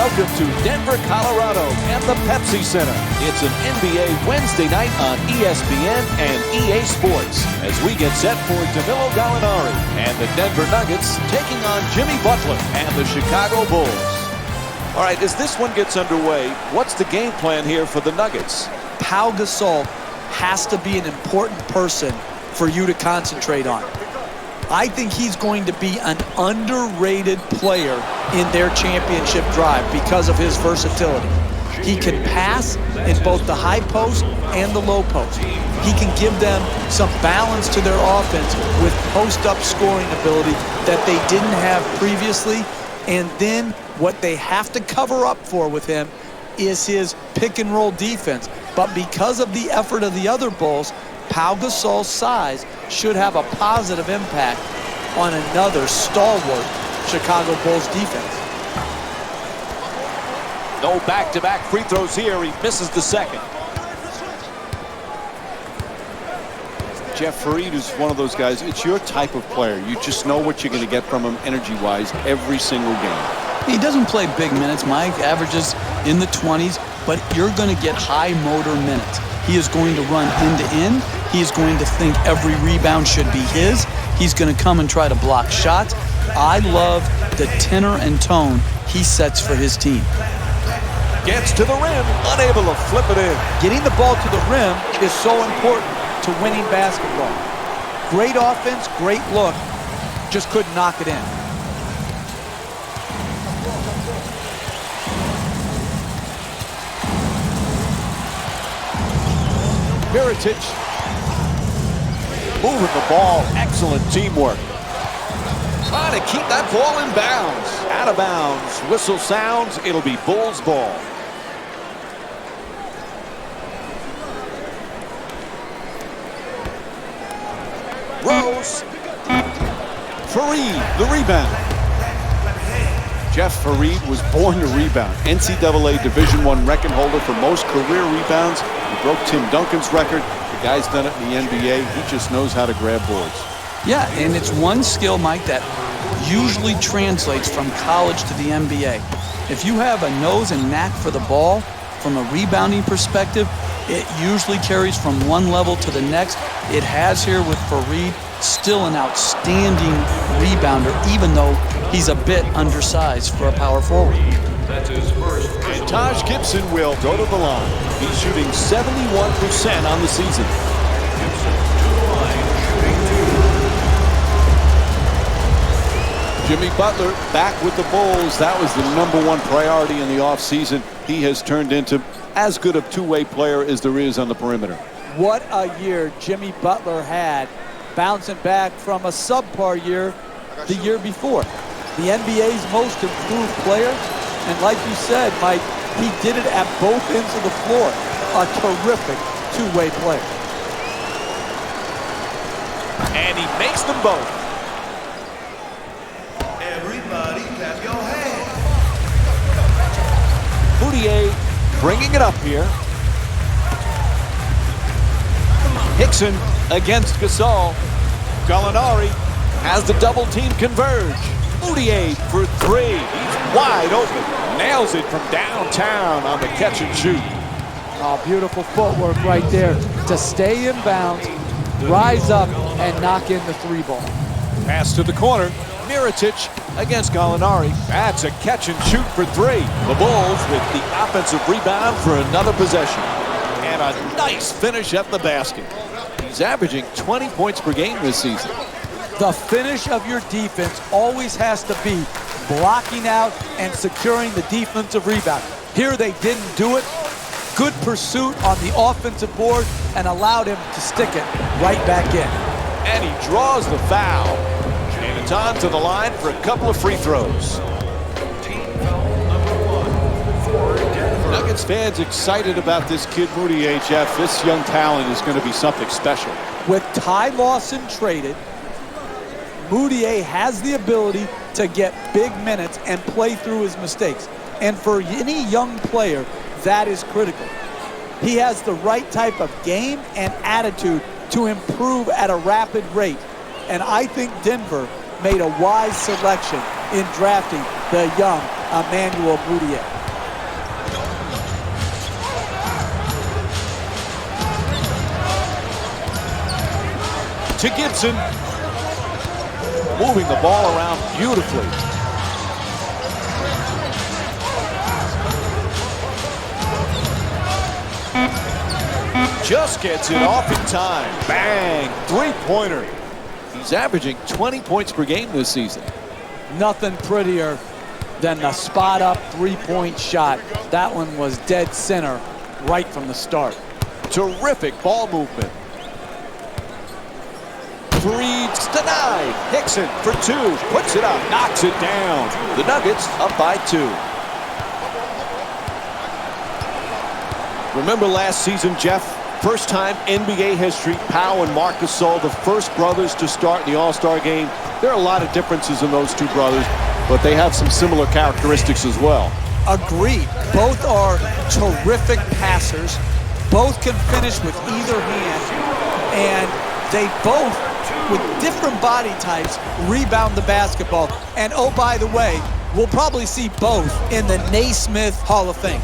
Welcome to Denver, Colorado and the Pepsi Center. It's an NBA Wednesday night on ESPN and EA Sports as we get set for Danilo Gallinari and the Denver Nuggets taking on Jimmy Butler and the Chicago Bulls. All right, as this one gets underway, what's the game plan here for the Nuggets? Pau Gasol has to be an important person for you to concentrate on. I think he's going to be an underrated player in their championship drive because of his versatility. He can pass in both the high post and the low post. He can give them some balance to their offense with post-up scoring ability that they didn't have previously. And then what they have to cover up for with him is his pick-and-roll defense. But because of the effort of the other Bulls, Pau Gasol's size should have a positive impact on another stalwart Chicago Bulls defense. No back-to-back free throws here. He misses the second. Jeff Fareed is one of those guys. It's your type of player. You just know what you're going to get from him energy-wise every single game. He doesn't play big minutes. Mike averages in the 20s, but you're going to get high motor minutes. He is going to run end-to-end. He is going to think every rebound should be his. He's going to come and try to block shots. I love the tenor and tone he sets for his team. Gets to the rim, unable to flip it in. Getting the ball to the rim is so important to winning basketball. Great offense, great look, just couldn't knock it in. Mirotic moving the ball. Excellent teamwork. Trying to keep that ball in bounds. Out of bounds. Whistle sounds. It'll be Bulls ball. Rose. Fareed, the rebound. Jeff Fareed was born to rebound. NCAA Division I record holder for most career rebounds. He broke Tim Duncan's record. The guy's done it in the NBA. He just knows how to grab boards. Yeah, and it's one skill, Mike, that usually translates from college to the NBA. If you have a nose and knack for the ball, from a rebounding perspective, it usually carries from one level to the next. It has here with Fareed, still an outstanding rebounder, even though he's a bit undersized for a power forward. That's his first. And Taj Gibson will go to the line. He's shooting 71% on the season. Jimmy Butler back with the Bulls. That was the #1 priority in the offseason. He has turned into as good a two-way player as there is on the perimeter. What a year Jimmy Butler had, bouncing back from a subpar year the year before. The NBA's most improved player, and like you said, Mike, he did it at both ends of the floor. A terrific two-way player. And he makes them both. Everybody clap your hands. Mudiay bringing it up here. Hickson against Gasol. Gallinari has the double team converge. Mudiay for three. He's wide open. Nails it from downtown on the catch and shoot. Oh, beautiful footwork right there to stay in bounds, rise up, and knock in the three ball. Pass to the corner. Mirotic against Gallinari. That's a catch and shoot for three. The Bulls with the offensive rebound for another possession. And a nice finish at the basket. He's averaging 20 points per game this season. The finish of your defense always has to be blocking out and securing the defensive rebound. Here they didn't do it. Good pursuit on the offensive board and allowed him to stick it right back in. And he draws the foul. And it's on to the line for a couple of free throws. Nuggets fans excited about this kid Mudiay, Jeff. This young talent is going to be something special. With Ty Lawson traded, Mudiay has the ability to get big minutes and play through his mistakes. And for any young player, that is critical. He has the right type of game and attitude to improve at a rapid rate. And I think Denver made a wise selection in drafting the young Emmanuel Mudiay. to Gibson. Moving the ball around beautifully. Just gets it off in time. Bang! Three-pointer. He's averaging 20 points per game this season. Nothing prettier than the spot-up three-point shot. That one was dead center right from the start. Terrific ball movement. Reed's denied. Hickson for two. Puts it up. Knocks it down. The Nuggets up by 2. Remember last season, Jeff? First time NBA history, Pau and Marc Gasol, the first brothers to start in the All-Star game. There are a lot of differences in those two brothers, but they have some similar characteristics as well. Agreed. Both are terrific passers. Both can finish with either hand. And they both, with different body types, rebound the basketball. And oh, by the way, we'll probably see both in the Naismith Hall of Fame.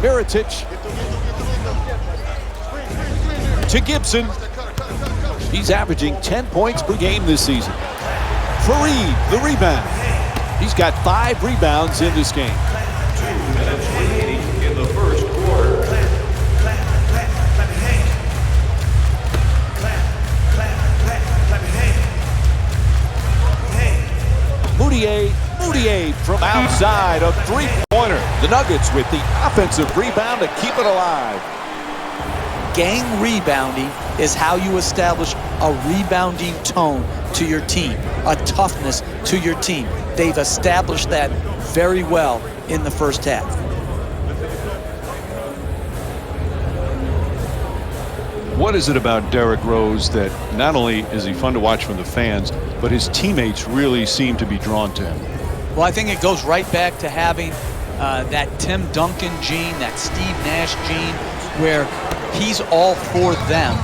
Mirotic to Gibson. He's averaging 10 points per game this season. Fareed, the rebound. He's got 5 rebounds in this game. 2 minutes remaining in the first quarter. Moutier from outside, a three-pointer. The Nuggets with the offensive rebound to keep it alive. Gang rebounding is how you establish a rebounding tone to your team, a toughness to your team. They've established that very well in the first half. What is it about Derrick Rose that not only is he fun to watch from the fans, but his teammates really seem to be drawn to him? Well, I think it goes right back to having that Tim Duncan gene, that Steve Nash gene, where he's all for them,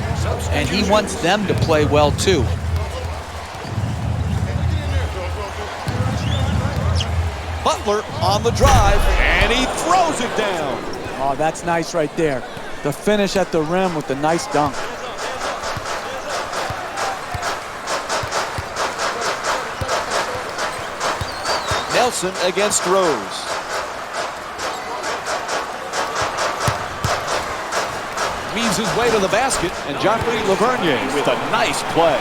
and he wants them to play well too. Butler on the drive, and he throws it down. Oh, that's nice right there. The finish at the rim with the nice dunk. Nelson against Rose. Weaves his way to the basket, and Joffrey Lavergne with a nice play.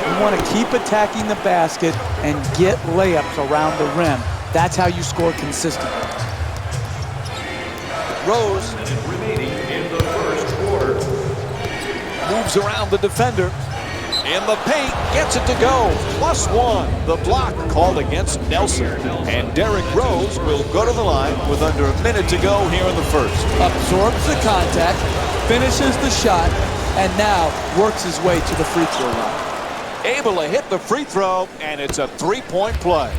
You want to keep attacking the basket and get layups around the rim. That's how you score consistently. Rose Remaining in the first quarter. moves around the defender. In the paint, gets it to go. +1. The block called against Nelson. And Derrick Rose will go to the line with under a minute to go here in the first. Absorbs the contact, finishes the shot, and now works his way to the free throw line. Able to hit the free throw, and it's a three-point play.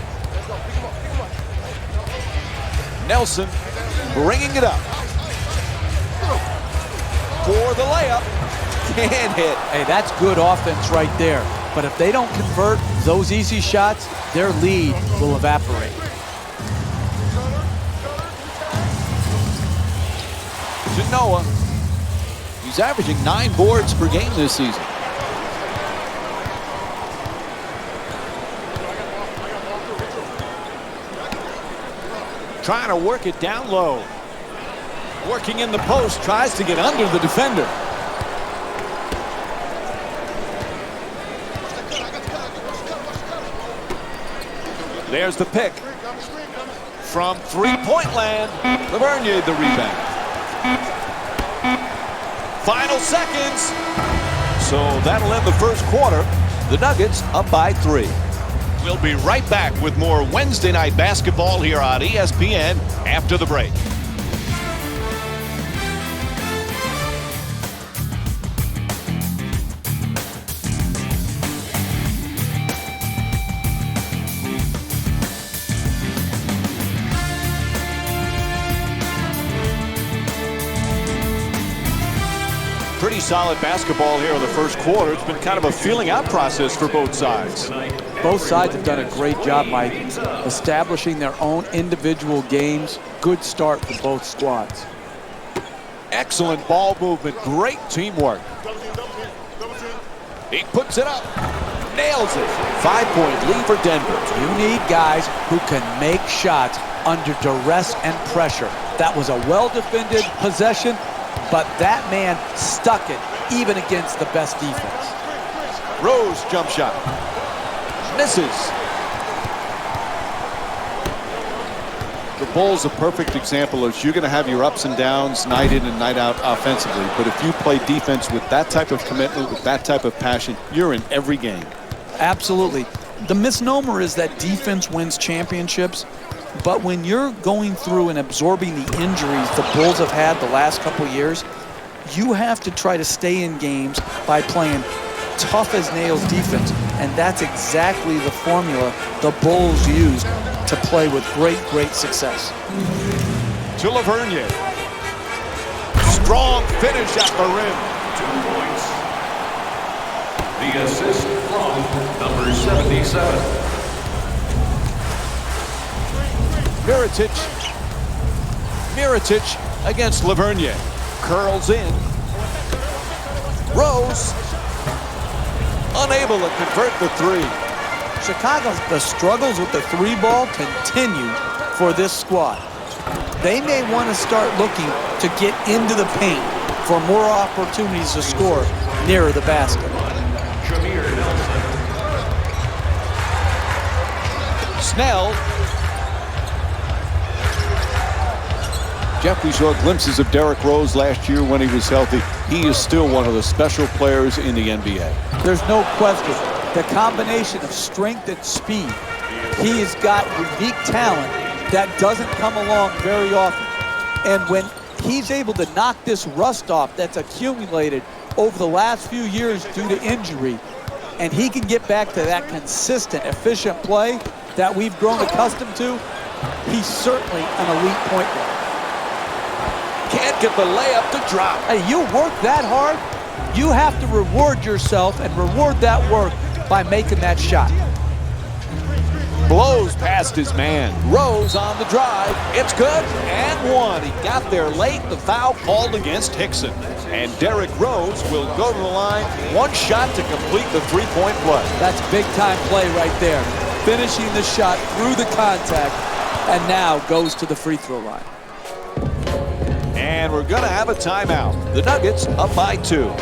Nelson bringing it up. For the layup. Can't hit. Hey, that's good offense right there. But if they don't convert those easy shots, their lead will evaporate. To Noah. He's averaging 9 boards per game this season. Trying to work it down low. Working in the post, tries to get under the defender. There's the pick. From three-point land, Lavergne the rebound. Final seconds. So that'll end the first quarter. The Nuggets up by 3. We'll be right back with more Wednesday night basketball here on ESPN after the break. Pretty solid basketball here in the first quarter. It's been kind of a feeling out process for both sides. Both sides have done a great job by establishing their own individual games. Good start for both squads. Excellent ball movement. Great teamwork. He puts it up. Nails it. 5-point lead for Denver. You need guys who can make shots under duress and pressure. That was a well-defended possession, but that man stuck it even against the best defense. Rose jump shot. Misses. The Bulls a perfect example of you're going to have your ups and downs night in and night out offensively, but if you play defense with that type of commitment, with that type of passion, you're in every game. Absolutely. The misnomer is that defense wins championships, but when you're going through and absorbing the injuries the Bulls have had the last couple years, you have to try to stay in games by playing tough as nails defense, and that's exactly the formula the Bulls used to play with great success. To Lavergne. Strong finish at the rim. 2 points. The assist from number 77. Mirotic against Lavergne. Curls in. Rose. Unable to convert the three. The struggles with the three ball continue for this squad. They may want to start looking to get into the paint for more opportunities to score nearer the basket. Jameer Nelson. Snell. Jeff, we saw glimpses of Derrick Rose last year when he was healthy. He is still one of the special players in the NBA. There's no question. The combination of strength and speed. He has got unique talent that doesn't come along very often. And when he's able to knock this rust off that's accumulated over the last few years due to injury, and he can get back to that consistent, efficient play that we've grown accustomed to, he's certainly an elite point guard. Can't get the layup to drop. Hey, you work that hard, you have to reward yourself and reward that work by making that shot. Blows past his man. Rose on the drive. It's good. And one. He got there late. The foul called against Hickson. And Derrick Rose will go to the line. One shot to complete the three-point play. That's big-time play right there. Finishing the shot through the contact, and now goes to the free throw line. And we're going to have a timeout. The Nuggets up by 2.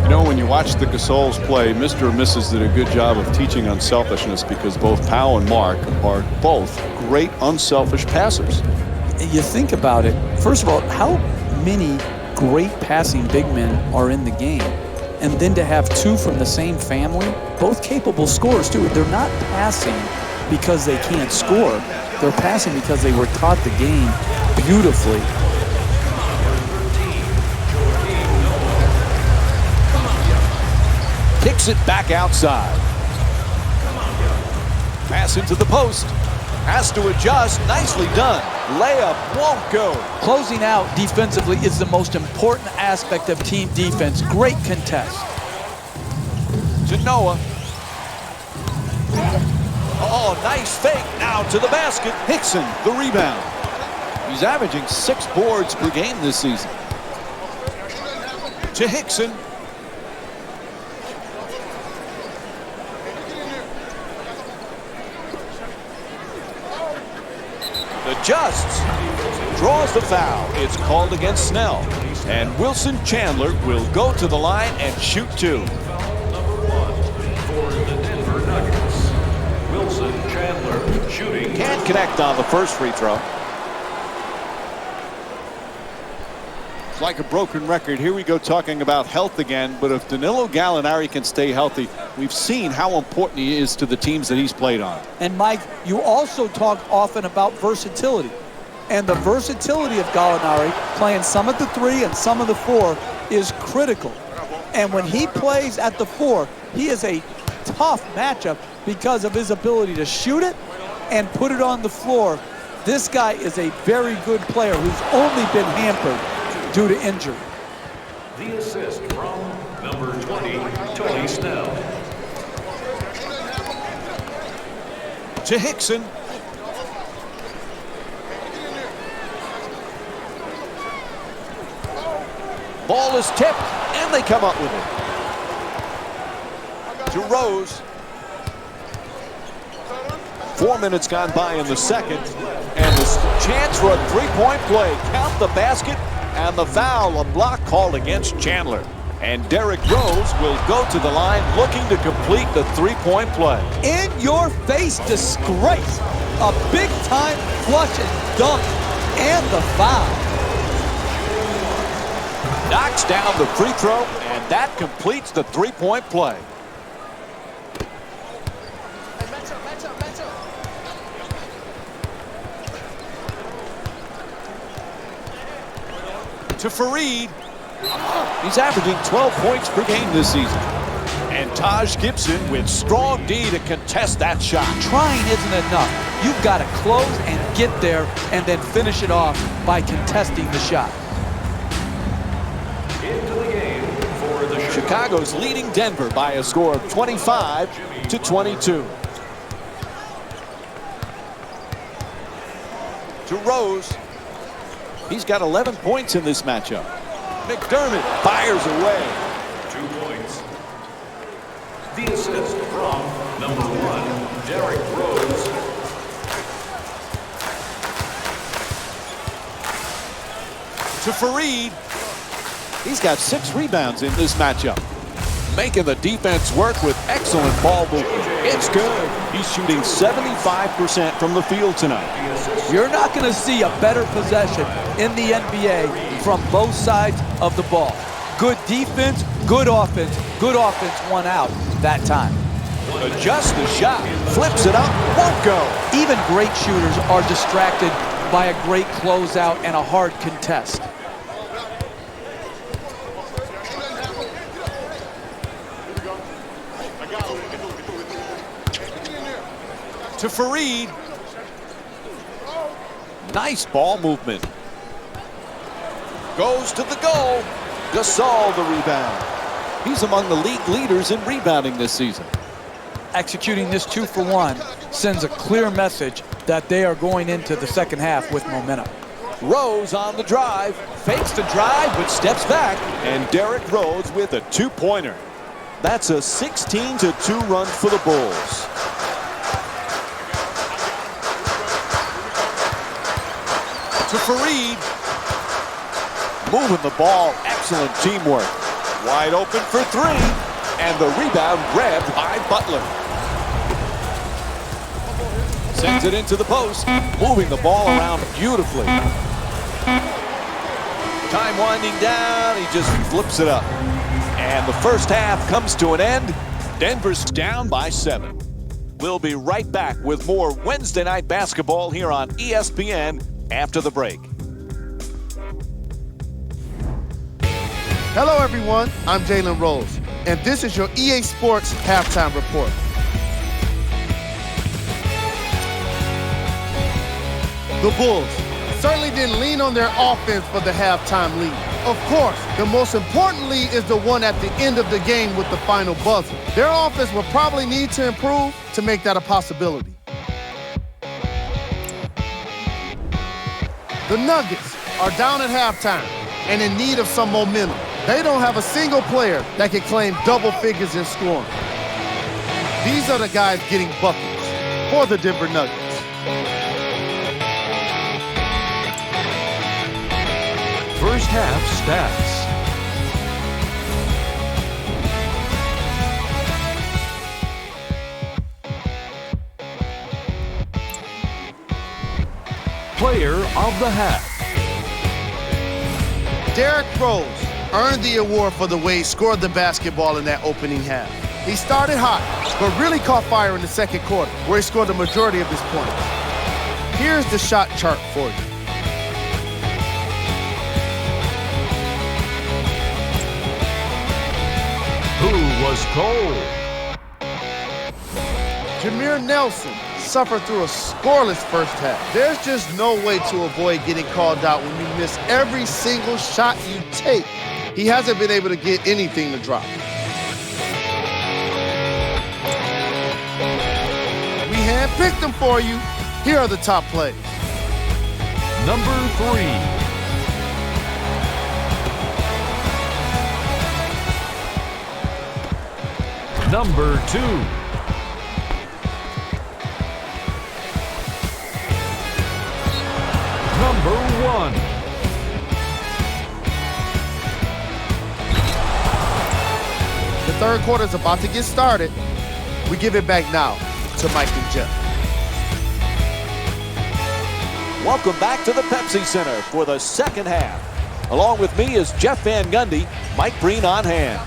You know, when you watch the Gasols play, Mr. and Mrs. did a good job of teaching unselfishness because both Powell and Mark are both great unselfish passers. You think about it, first of all, how many great passing big men are in the game? And then to have two from the same family, both capable scorers too. They're not passing because they can't score. They're passing because they were taught the game beautifully. Kicks it back outside. Pass into the post. Has to adjust. Nicely done. Layup won't go. Closing out defensively is the most important aspect of team defense. Great contest. To Noah. Oh, nice fake. Now to the basket. Hickson, the rebound. He's averaging 6 boards per game this season. To Hickson. Adjusts, draws the foul. It's called against Snell. And Wilson Chandler will go to the line and shoot 2. Number 1 for the Denver Nuggets. Wilson Chandler shooting. Can't connect on the first free throw. It's like a broken record. Here we go talking about health again. But if Danilo Gallinari can stay healthy, we've seen how important he is to the teams that he's played on. And Mike, you also talk often about versatility. And the versatility of Gallinari, playing some at the 3 and some of the 4, is critical. And when he plays at the 4, he is a tough matchup because of his ability to shoot it and put it on the floor. This guy is a very good player who's only been hampered due to injury. The assist from number 20, Tony Snell. To Hickson. Ball is tipped, and they come up with it. To Rose. 4 minutes gone by in the second, and the chance for a three-point play. Count the basket, and the foul, a block called against Chandler. And Derrick Rose will go to the line looking to complete the three-point play. In your face disgrace. A big-time flush and dunk, and the foul. Knocks down the free throw, and that completes the three-point play. To Faried. He's averaging 12 points per game this season. And Taj Gibson with strong D to contest that shot. Trying isn't enough. You've got to close and get there and then finish it off by contesting the shot. Into the game for the Chicago's leading Denver by a score of 25-22. To Rose. He's got 11 points in this matchup. McDermott fires away. 2 points. The assist from number 1, Derrick Rose. To Faried. He's got 6 rebounds in this matchup. Making the defense work with excellent ball movement. It's good. He's shooting 75% from the field tonight. You're not going to see a better possession in the NBA from both sides of the ball. Good defense, good offense. Good offense won out that time. Adjusts the shot, flips it up, won't go. Even great shooters are distracted by a great closeout and a hard contest. To Faried. Nice ball movement. Goes to the goal. Gasol the rebound. He's among the league leaders in rebounding this season. Executing this 2-for-1 sends a clear message that they are going into the second half with momentum. Rose on the drive. Fakes the drive, but steps back. And Derrick Rose with a 2-pointer. That's a 16-2 run for the Bulls. To Faried. Moving the ball. Excellent teamwork. Wide open for 3. And the rebound grabbed by Butler. Sends it into the post. Moving the ball around beautifully. Time winding down. He just flips it up. And the first half comes to an end. Denver's down by 7. We'll be right back with more Wednesday night basketball here on ESPN after the break. Hello everyone, I'm Jalen Rose, and this is your EA Sports Halftime Report. The Bulls certainly didn't lean on their offense for the halftime lead. Of course, the most important lead is the one at the end of the game with the final buzzer. Their offense will probably need to improve to make that a possibility. The Nuggets are down at halftime and in need of some momentum. They don't have a single player that can claim double figures in scoring. These are the guys getting buckets for the Denver Nuggets. first half stats. Player of the half. Derrick Rose earned the award for the way he scored the basketball in that opening half. He started hot, but really caught fire in the second quarter, where he scored the majority of his points. Here's the shot chart for you. Who was cold? Jameer Nelson suffered through a scoreless first half. There's just no way to avoid getting called out when you miss every single shot you take. He hasn't been able to get anything to drop. We handpicked them for you. Here are the top plays. Number 3. Number 2. Number 1. The third quarter is about to get started. We give it back now to Mike and Jeff. Welcome back to the Pepsi Center for the second half. Along with me is Jeff Van Gundy, Mike Breen on hand.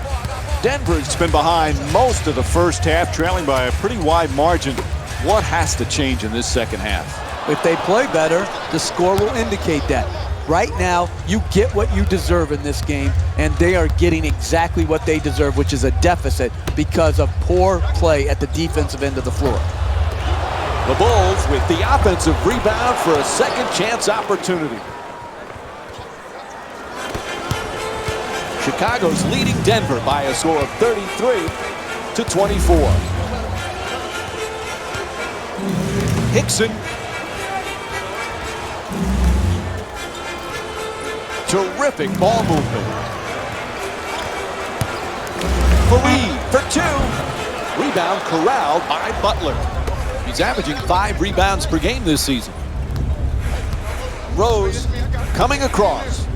Denver's been behind most of the first half, trailing by a pretty wide margin. What has to change in this second half? If they play better, the score will indicate that. Right now, you get what you deserve in this game, and they are getting exactly what they deserve, which is a deficit because of poor play at the defensive end of the floor. The Bulls with the offensive rebound for a second chance opportunity. Chicago's leading Denver by a score of 33-24. Hickson. Terrific ball movement. Faried for 2. Rebound corralled by Butler. He's averaging 5 rebounds per game this season. Rose coming across.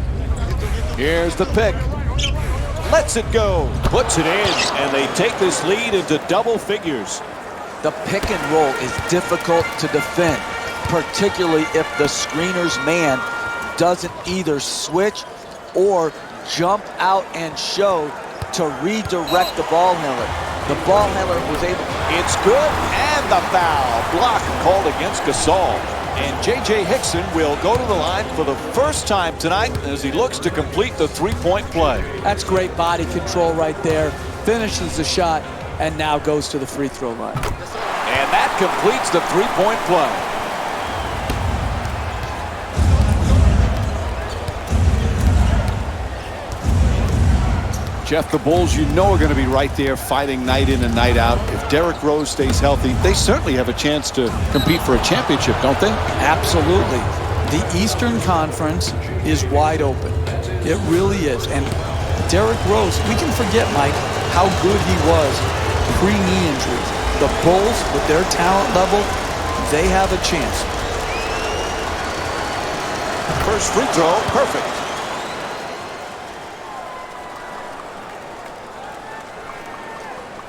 Here's the pick. Lets it go. Puts it in, and they take this lead into double figures. The pick and roll is difficult to defend, particularly if the screener's man doesn't either switch or jump out and show to redirect the ball handler. The ball handler was able. It's good, and the foul. Block called against Gasol. And J.J. Hickson will go to the line for the first time tonight as he looks to complete the three-point play. That's great body control right there. Finishes the shot and now goes to the free throw line. And that completes the three-point play. Jeff, the Bulls, you know, are going to be right there fighting night in and night out. If Derrick Rose stays healthy, they certainly have a chance to compete for a championship, don't they? Absolutely. The Eastern Conference is wide open. It really is. And Derrick Rose, we can forget, Mike, how good he was pre-knee injuries. The Bulls, with their talent level, they have a chance. First free throw, perfect.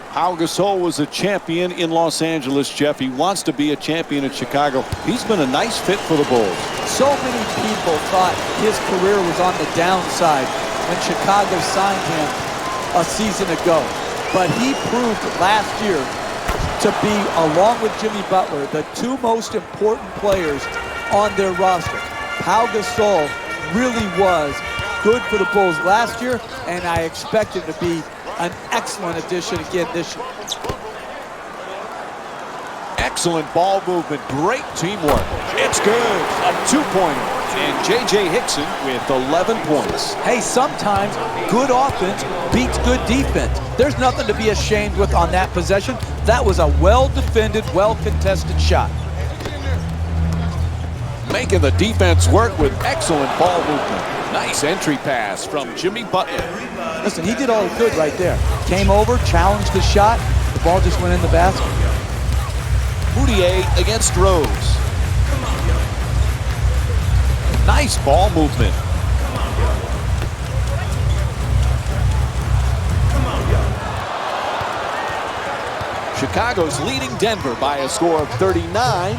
Pau Gasol was a champion in Los Angeles, Jeff. He wants to be a champion in Chicago. He's been a nice fit for the Bulls. So many people thought his career was on the downside when Chicago signed him a season ago. But he proved last year to be, along with Jimmy Butler, the 2 most important players on their roster. Pau Gasol really was good for the Bulls last year, and I expect him to be an excellent addition again this year. Excellent ball movement, great teamwork. It's good, a 2-pointer. And J.J. Hickson with 11 points. Hey, sometimes good offense beats good defense. There's nothing to be ashamed with on that possession. That was a well-defended, well-contested shot. Making the defense work with excellent ball movement. Nice entry pass from Jimmy Butler. Listen, he did all he could right there. Came over, challenged the shot. The ball just went in the basket. Moutier against Rose. Nice ball movement. Chicago's leading Denver by a score of 39-29.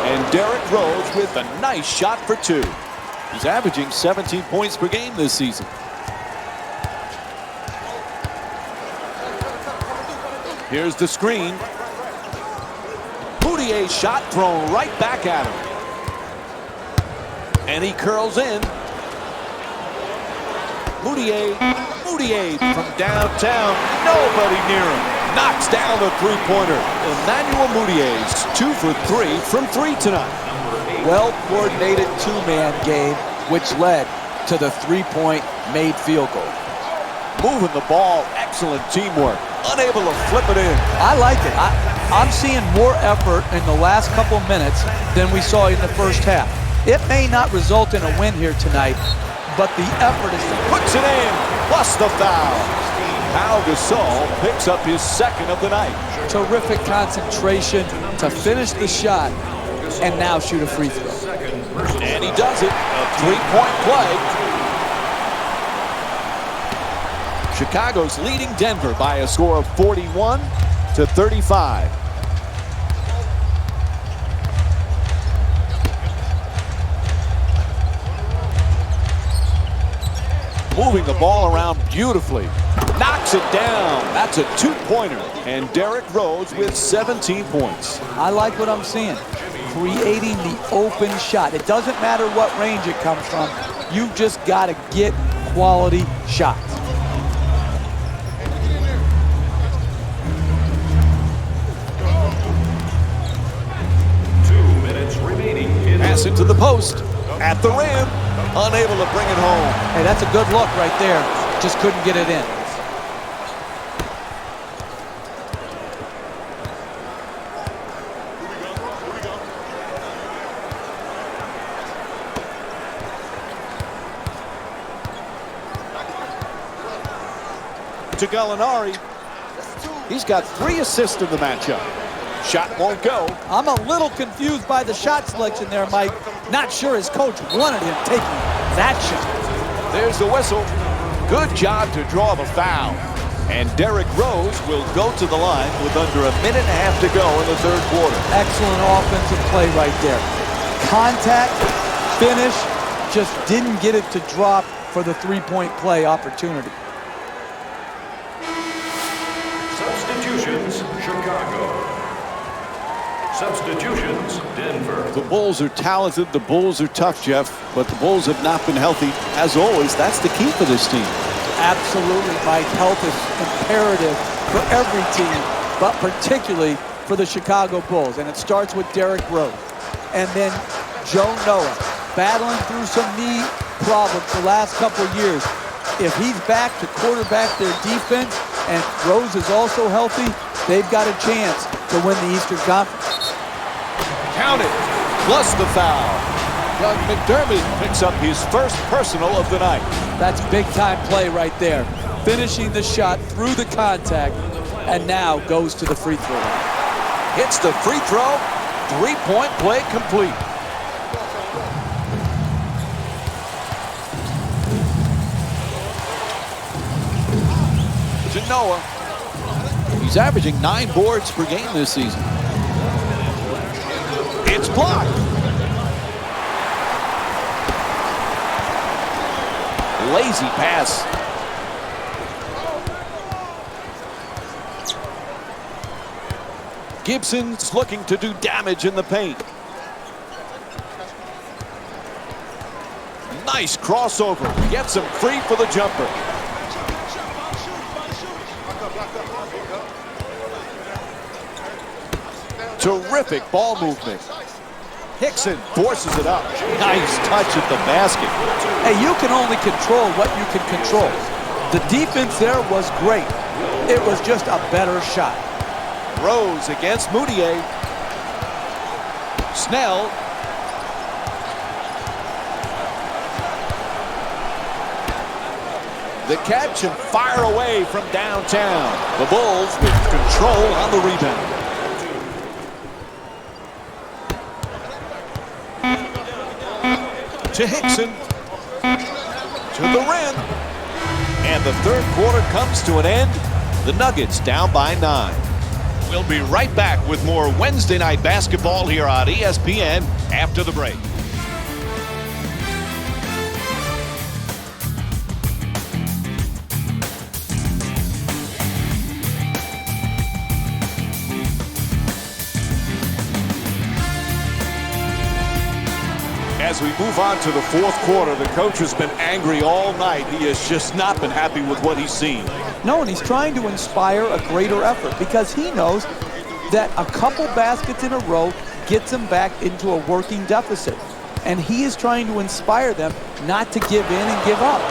And Derrick Rose with a nice shot for 2. He's averaging 17 points per game this season. Here's the screen. Moutier's shot thrown right back at him. And he curls in. Moutier from downtown. Nobody near him. Knocks down the three-pointer. Emmanuel Moutier's 2 for 3 from 3 tonight. Well-coordinated 2-man game, which led to the 3-point made field goal. Moving the ball, excellent teamwork. Unable to flip it in. I like it. I'm seeing more effort in the last couple minutes than we saw in the first half. It may not result in a win here tonight, but the effort is there. Puts it in, plus the foul. Pau Gasol picks up his second of the night. Terrific concentration to finish the shot and now shoot a free throw. And he does it. A three-point play. Chicago's leading Denver by a score of 41-35. Moving the ball around beautifully. Knocks it down. That's a two-pointer. And Derrick Rose with 17 points. I like what I'm seeing. Creating the open shot. It doesn't matter what range it comes from. You've just got to get quality shots. Pass into the post. At the rim. Unable to bring it home. Hey, that's a good look right there. Just couldn't get it in. To Gallinari. He's got 3 assists in the matchup. Shot won't go. I'm a little confused by the shot selection there, Mike. Not sure his coach wanted him taking that shot. There's the whistle. Good job to draw the foul. And Derrick Rose will go to the line with under a minute and a half to go in the third quarter. Excellent offensive play right there. Contact, finish, just didn't get it to drop for the three-point play opportunity. Substitutions, Chicago. Substitutions, Denver. The Bulls are talented. The Bulls are tough, Jeff. But the Bulls have not been healthy. As always, that's the key for this team. Absolutely, Mike. Health is imperative for every team, but particularly for the Chicago Bulls. And it starts with Derrick Rose. And then Joe Noah, battling through some knee problems the last couple of years. If he's back to quarterback their defense and Rose is also healthy, they've got a chance to win the Eastern Conference. Count it, plus the foul. Doug McDermott picks up his first personal of the night. That's big-time play right there. Finishing the shot through the contact, and now goes to the free throw line. Hits the free throw, three-point play complete. To Noah. He's averaging 9 boards per game this season. It's blocked. Lazy pass. Gibson's looking to do damage in the paint. Nice crossover. Gets him free for the jumper. Terrific ball movement. Hickson forces it up. Nice touch at the basket. Hey, you can only control what you can control. The defense there was great. It was just a better shot. Rose against Moutier. Snell. The catch and fire away from downtown. The Bulls with control on the rebound. To Hickson. To the rim. And the third quarter comes to an end. The Nuggets down by 9. We'll be right back with more Wednesday night basketball here on ESPN after the break. As we move on to the fourth quarter, the coach has been angry all night. He has just not been happy with what he's seen. No, and he's trying to inspire a greater effort because he knows that a couple baskets in a row gets him back into a working deficit. And he is trying to inspire them not to give in and give up.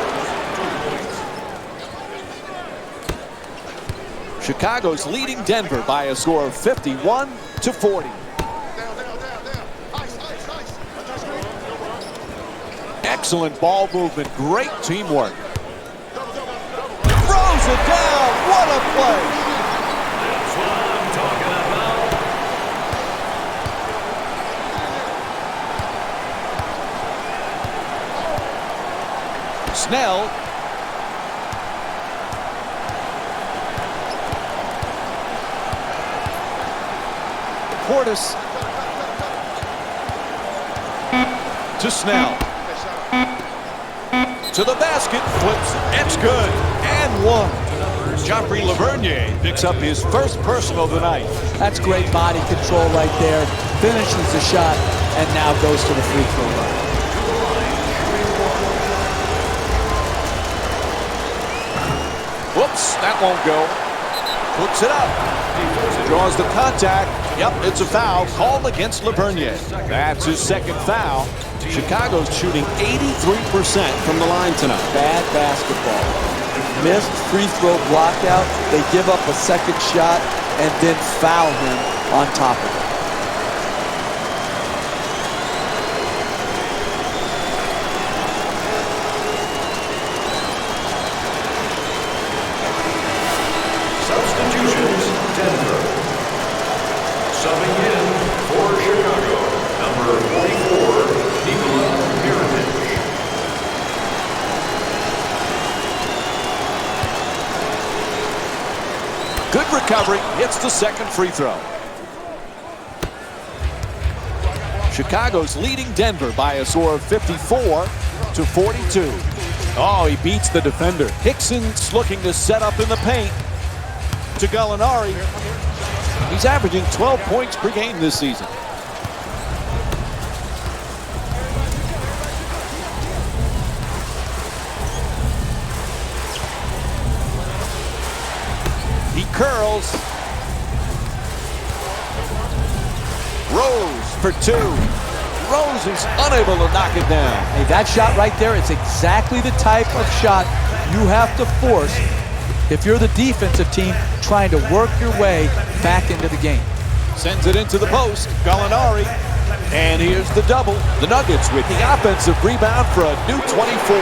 Chicago's leading Denver by a score of 51-40. Excellent ball movement, great teamwork. Throws it down, What a play! That's what I'm talking about. Snell. Portis. To Snell. To the basket. Flips. It's good. And one. Joffrey Lavergne picks up his first personal of the night. That's great body control right there. Finishes the shot and now goes to the free throw line. Whoops, that won't go. Puts it up. Draws the contact. Yep, it's a foul called against Lavergne. That's his second foul. Chicago's shooting 83% from the line tonight. Bad basketball. Missed free throw blockout. They give up a second shot and then foul him on top of it. Substitutions, Denver. Subbing in for Chicago, number 44, Nikola Mirotic. Good recovery. Hits the second free throw. Chicago's leading Denver by a score of 54-42. Oh, he beats the defender. Hickson's looking to set up in the paint. To Gallinari. He's averaging 12 points per game this season. He curls. Rose for two. Rose is unable to knock it down. Hey, that shot right there is exactly the type of shot you have to force if you're the defensive team trying to work your way back into the game. Sends it into the post. Gallinari. And here's the double. The Nuggets with the offensive rebound for a new 24.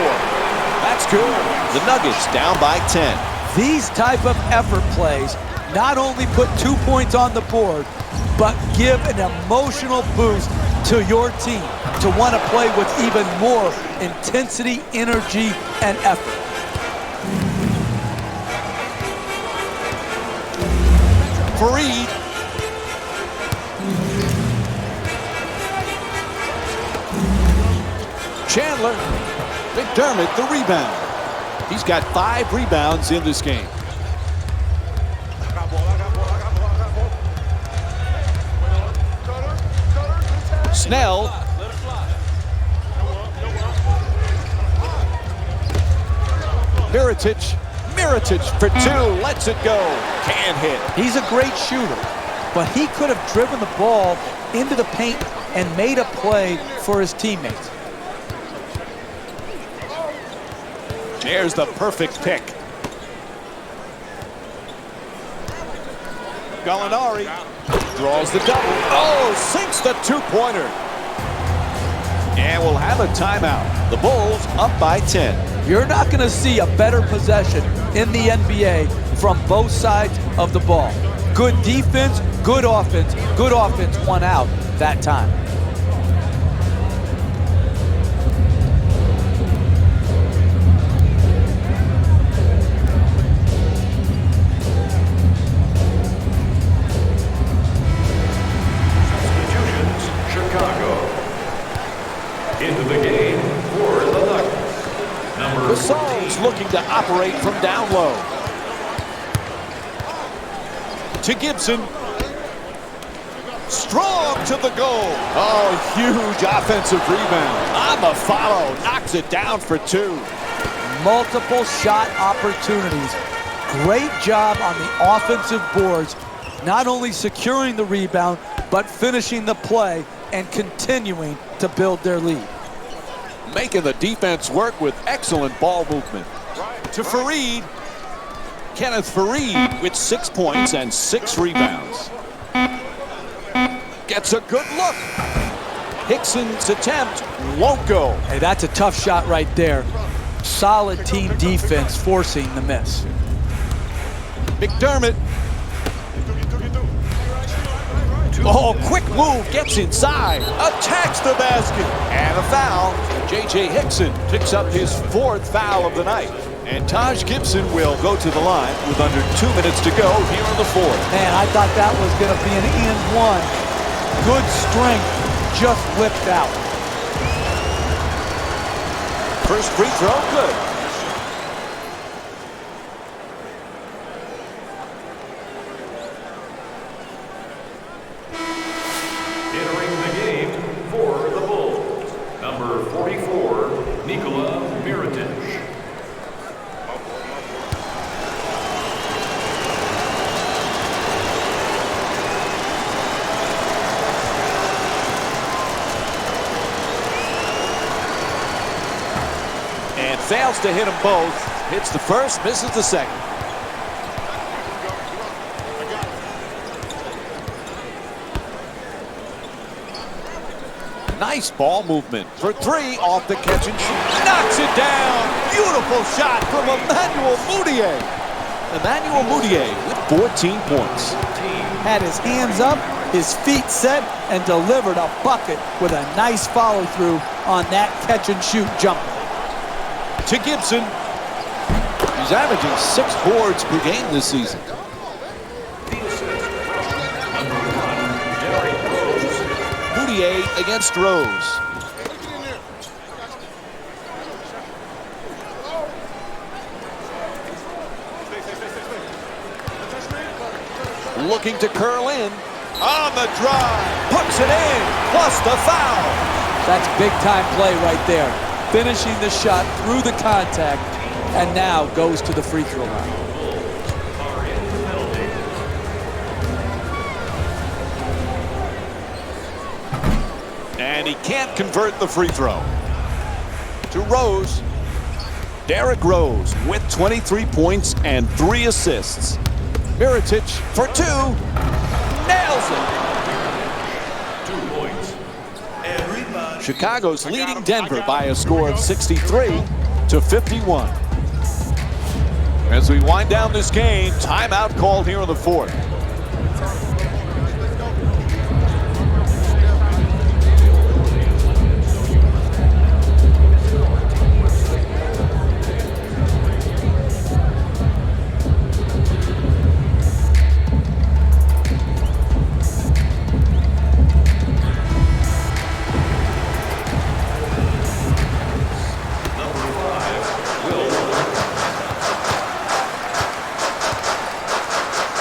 That's good. The Nuggets down by 10. These type of effort plays not only put 2 points on the board, but give an emotional boost to your team to want to play with even more intensity, energy, and effort. Faried. Chandler. McDermott the rebound. He's got 5 rebounds in this game. Snell. Mirotic for 2. Lets it go. Can't hit. He's a great shooter, but he could have driven the ball into the paint and made a play for his teammates. There's the perfect pick. Gallinari draws the double. Oh, sinks the two-pointer. And we'll have a timeout. The Bulls up by 10. You're not going to see a better possession in the NBA from both sides of the ball. Good defense, good offense won out that time. Into the game for the Nuggets. Number Gasol's looking to operate from down low. To Gibson. Strong to the goal. Oh, huge offensive rebound. On the follow. Knocks it down for 2. Multiple shot opportunities. Great job on the offensive boards. Not only securing the rebound, but finishing the play and continuing to build their lead. Making the defense work with excellent ball movement. To Faried. Kenneth Faried with 6 points and 6 rebounds. Gets a good look. Hickson's attempt won't go. Hey, that's a tough shot right there. Solid team defense forcing the miss. McDermott. Oh, quick move, gets inside, attacks the basket, and a foul. J.J. Hickson picks up his 4th foul of the night. And Taj Gibson will go to the line with under 2 minutes to go here in the 4th. Man, I thought that was going to be an and one. Good strength, just whipped out. First free throw, good. Entering the game for the Bulls, number 44, Nikola Mirotic. And fails to hit them both. Hits the first, misses the second. Nice ball movement for 3 off the catch and shoot. Knocks it down. Beautiful shot from Emmanuel Mudiay. Emmanuel Mudiay with 14 points. Had his hands up, his feet set, and delivered a bucket with a nice follow-through on that catch-and-shoot jumper. To Gibson. He's averaging 6 boards per game this season. Mudiay against Rose. Looking to curl in. On the drive. Puts it in. Plus the foul. That's big-time play right there. Finishing the shot through the contact, and now goes to the free throw line. And he can't convert the free throw. To Rose. Derrick Rose with 23 points and 3 assists. Mirotic for 2. Nails it. 2 points. Chicago's leading Denver by a score of 63-51. As we wind down this game, timeout called here in the 4th.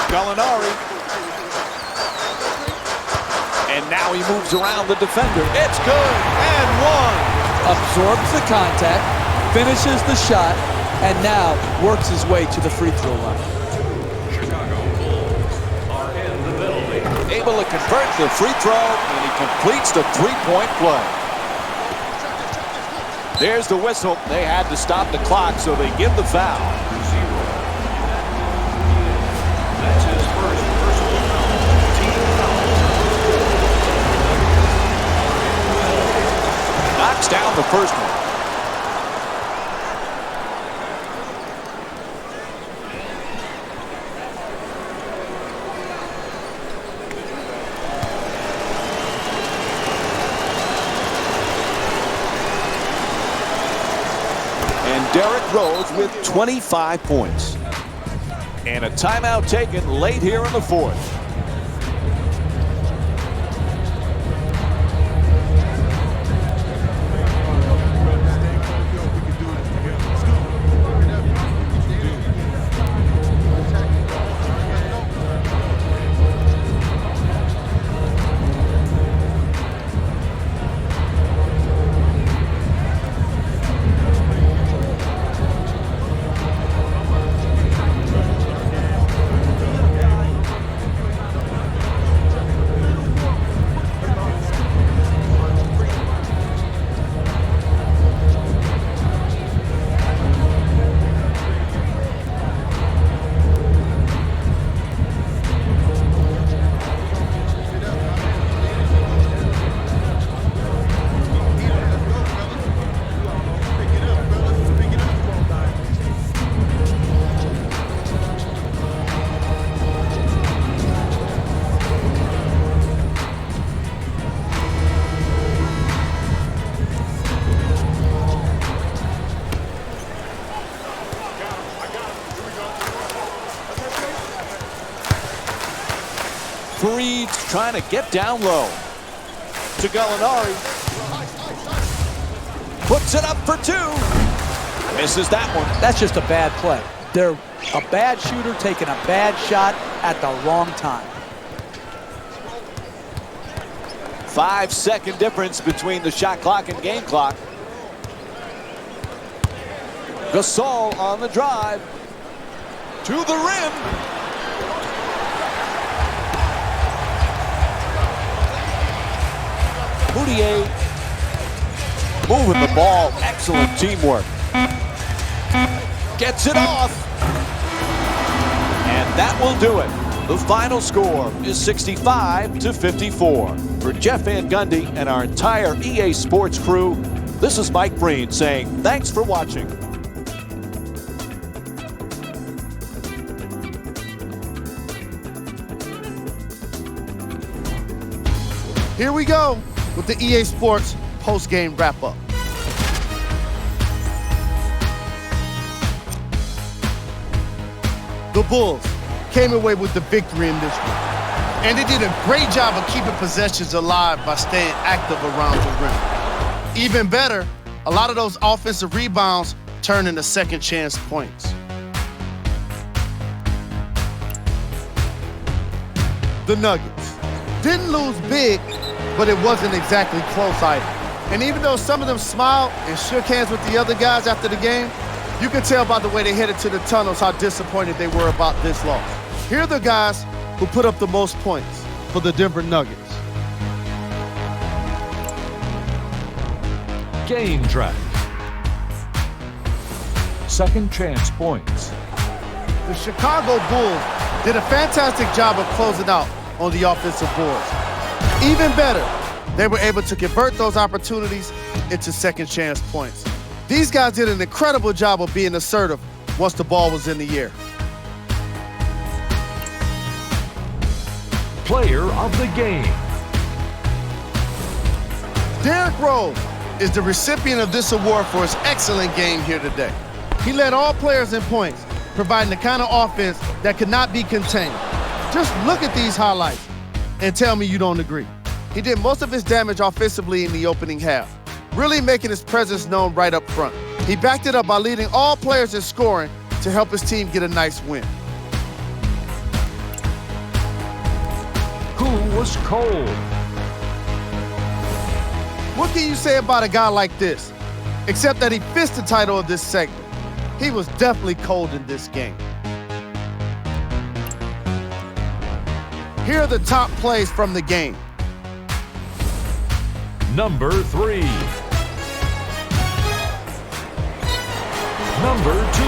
Gallinari. And now he moves around the defender. It's good. And 1. Absorbs the contact, finishes the shot, and now works his way to the free throw line. Chicago Bulls are in the penalty. Able to convert the free throw, and he completes the 3-point play. There's the whistle. They had to stop the clock, so they give the foul. That's his first personal foul. Team foul. Knocks down the first one. And Derrick Rose with 25 points. And a timeout taken late here in the 4th. Fareed's trying to get down low. To Gallinari. Puts it up for 2. Misses that one. That's just a bad play. They're a bad shooter taking a bad shot at the wrong time. 5-second difference between the shot clock and game clock. Gasol on the drive. To the rim. Moutier moving the ball. Excellent teamwork. Gets it off. And that will do it. The final score is 65-54. For Jeff Van Gundy and our entire EA Sports crew, this is Mike Breen saying thanks for watching. Here we go with the EA Sports post-game wrap-up. The Bulls came away with the victory in this one. And they did a great job of keeping possessions alive by staying active around the rim. Even better, a lot of those offensive rebounds turned into second chance points. The Nuggets didn't lose big, but it wasn't exactly close either. And even though some of them smiled and shook hands with the other guys after the game, you can tell by the way they headed to the tunnels how disappointed they were about this loss. Here are the guys who put up the most points for the Denver Nuggets. Game track. Second chance points. The Chicago Bulls did a fantastic job of closing out on the offensive boards. Even better, they were able to convert those opportunities into second chance points. These guys did an incredible job of being assertive once the ball was in the air. Player of the game. Derrick Rose is the recipient of this award for his excellent game here today. He led all players in points, providing the kind of offense that could not be contained. Just look at these highlights and tell me you don't agree. He did most of his damage offensively in the opening half, really making his presence known right up front. He backed it up by leading all players in scoring to help his team get a nice win. Who was cold? What can you say about a guy like this, except that he fits the title of this segment? He was definitely cold in this game. Here are the top plays from the game. Number 3. Number 2.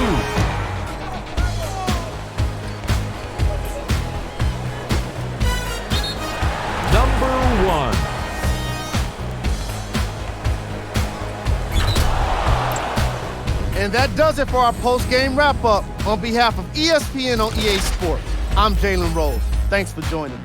Number 1. And that does it for our post-game wrap-up. On behalf of ESPN on EA Sports, I'm Jalen Rose. Thanks for joining me.